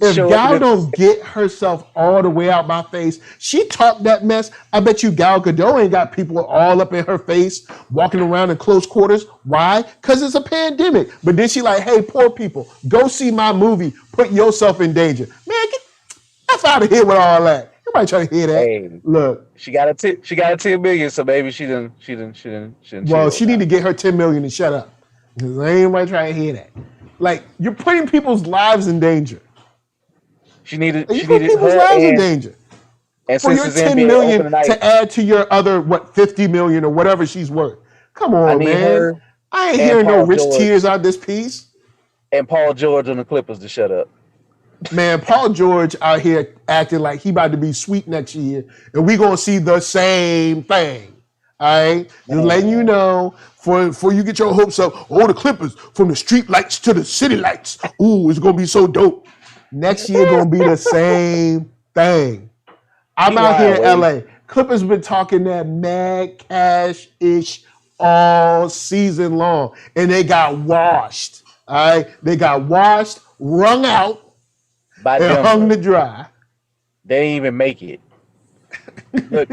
if Gal don't get herself all the way out my face, she talked that mess. I bet you Gal Gadot ain't got people all up in her face, walking around in close quarters. Why? Because it's a pandemic. But then she like, hey, poor people, go see my movie. Put yourself in danger. Man, get F out of here with all that. Nobody trying to hear that. Hey, look, she got a 10 million, so maybe she didn't. Well, she need to get her 10 million and shut up. Because ain't anybody trying to hear that. Like, you're putting people's lives in danger. She needed people's her lives in danger. And for since your it's 10 NBA million opening night, to add to your other 50 million or whatever she's worth. Come on, man. I ain't hearing no rich tears out this piece. And Paul George on the Clippers to shut up. Man, Paul George out here acting like he about to be sweet next year, and we gonna see the same thing. All right, just letting you know before you get your hopes up. Oh, the Clippers from the street lights to the city lights. Ooh, it's gonna be so dope. Next year gonna be the same thing. I'm out here in LA. Clippers been talking that mad cash-ish all season long, and they got washed. All right, they got washed, wrung out, and hung to dry. They didn't even make it. Look,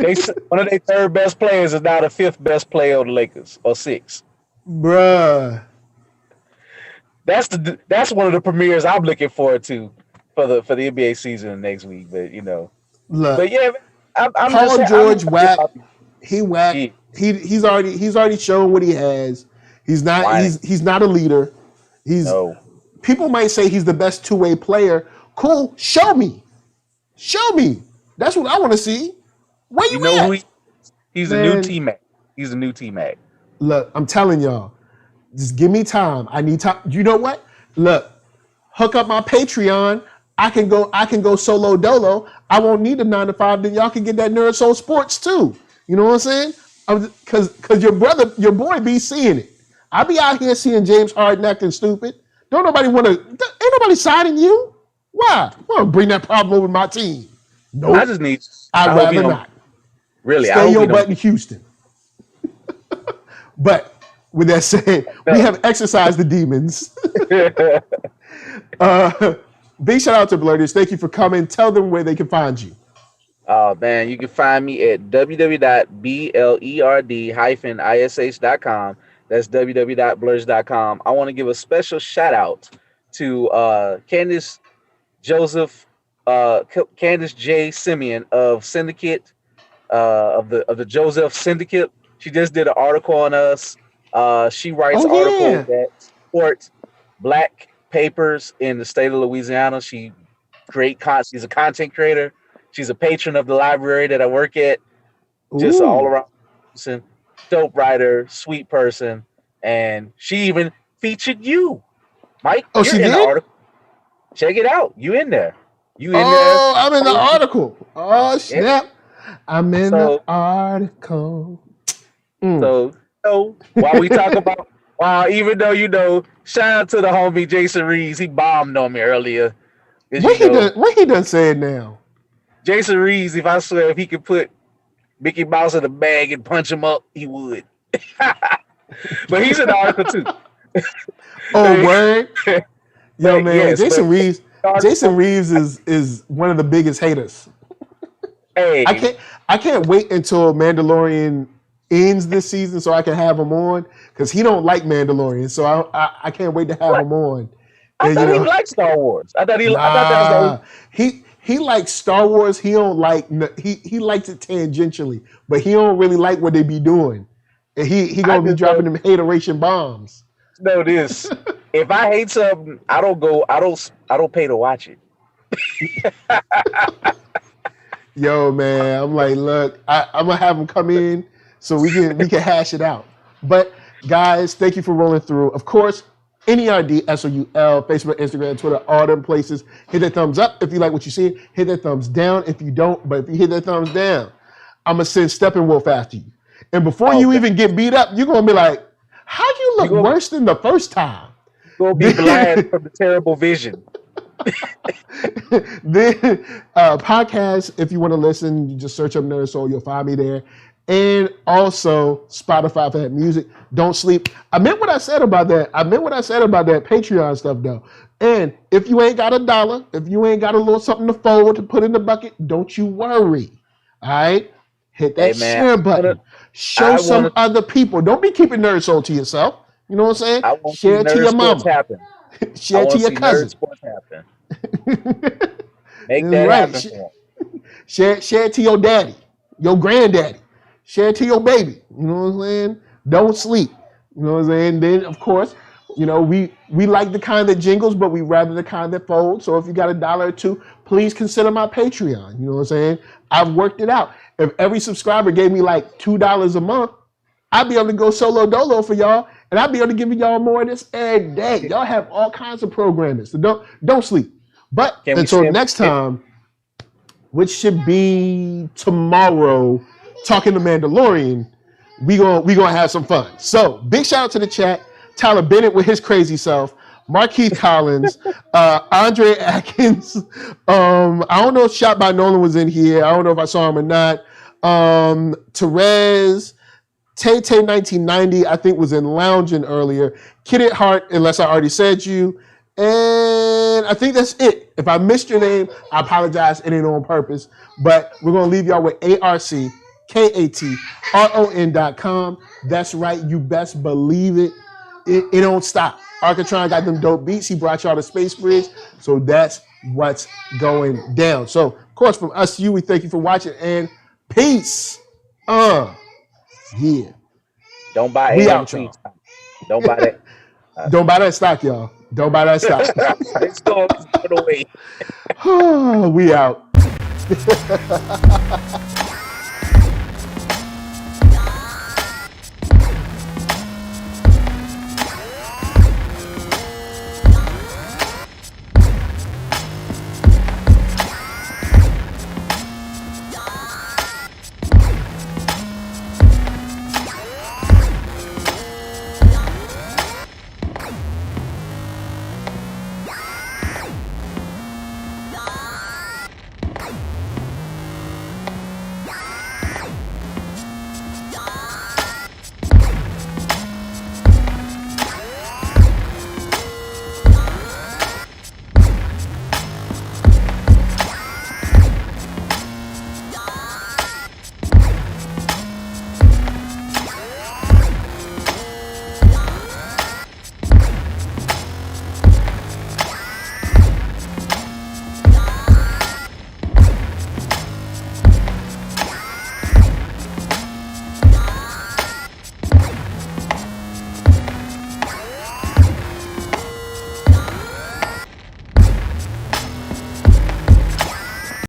one of their third best players is now the fifth best player of the Lakers, or sixth. Bruh. That's one of the premieres I'm looking forward to for the NBA season next week. But look, but yeah, I'm Paul George whack. He whack. Yeah. He's already shown what he has. He's not a leader. People might say he's the best two-way player. Cool, show me. That's what I want to see. Where you at? He's a new T-Mac. He's a new T-Mac. Look, I'm telling y'all, just give me time. I need time. You know what? Look, hook up my Patreon. I can go solo dolo. I won't need a 9 to 5. Then y'all can get that NERDSoul Sports too. You know what I'm saying? Because your boy be seeing it. I be out here seeing James Harden acting stupid. Ain't nobody siding you. Why? Well, bring that problem over my team. No, nope. I'd rather not. Really, stay your butt in Houston. But with that said, we have exercised the demons. Big shout out to Blerdish. Thank you for coming. Tell them where they can find you. Oh man, you can find me at www.blerd-ish.com. That's www.blerd-ish.com. I want to give a special shout out to Candace J. Simeon of Syndicate, of the Joseph Syndicate. She just did an article on us. She writes articles that support Black papers in the state of Louisiana. She's a content creator. She's a patron of the library that I work at. Just all around person, dope writer, sweet person, and she even featured you, Mike. Oh, she did? The article. Check it out. You in there? You in there? Oh, I'm in the article. Oh snap! Yeah. I'm in the article. So while we talk about, even though shout out to the homie Jason Reeves, he bombed on me earlier. What he done said now? Jason Reeves, if he could put Mickey Mouse in a bag and punch him up, he would. But he's in the article too. Oh, word? Yo, man, yes, Jason Reeves is one of the biggest haters. Hey, I can't wait until Mandalorian ends this season so I can have him on, because he don't like Mandalorian, so I can't wait to have him on. I thought he liked Star Wars. I thought that was he likes Star Wars. He don't like he likes it tangentially, but he don't really like what they be doing. And he gonna be dropping them hateration bombs. Know this: if I hate something, I don't pay to watch it. Yo, man, I'm like, look, I'm gonna have him come in so we can hash it out. But guys, thank you for rolling through. Of course, NERDSoul, Facebook, Instagram, Twitter, all them places. Hit that thumbs up if you like what you see. Hit that thumbs down if you don't. But if you hit that thumbs down, I'm going to send Steppenwolf after you. And before you even get beat up, you're going to be like, how'd you look worse than the first time? You're going to be glad from the terrible vision. Then podcast, if you want to listen, you just search up NERDSoul. You'll find me there. And also Spotify for that music. Don't sleep. I meant what I said about that. Patreon stuff though. And if you ain't got $1, if you ain't got a little something to fold to put in the bucket, don't you worry. All right? Hit that share button. Show some other people. Don't be keeping NERDSoul to yourself. You know what I'm saying? Share it to your mama. Share it to your cousin. Make that happen. Share it to your daddy, your granddaddy. Share it to your baby. You know what I'm saying? Don't sleep. You know what I'm saying? Then, of course, You know, we like the kind that jingles, but we rather the kind that folds. So if you got $1 or $2, please consider my Patreon. You know what I'm saying? I've worked it out. If every subscriber gave me like $2 a month, I'd be able to go solo dolo for y'all, and I'd be able to give y'all more of this every day. Y'all have all kinds of programming, so don't sleep. But until next time, which should be tomorrow, talking to Mandalorian, we gonna have some fun. So big shout out to the chat. Tyler Bennett with his crazy self, Markeith Collins, Andre Atkins. I don't know if Shot by Nolan was in here. I don't know if I saw him or not. Therese, Tay 1990, I think was in Loungin earlier. Kid at Heart, unless I already said you. And I think that's it. If I missed your name, I apologize. It ain't on purpose. But we're going to leave y'all with ARCKATRON.com. That's right. You best believe it. It don't stop. Arcatron got them dope beats. He brought y'all the Space Bridge. So that's what's going down. So, of course, from us to you, we thank you for watching. And peace. Yeah. Don't buy AMC. Don't buy that. Don't buy that stock, y'all. Don't buy that stock. It's going away. We out.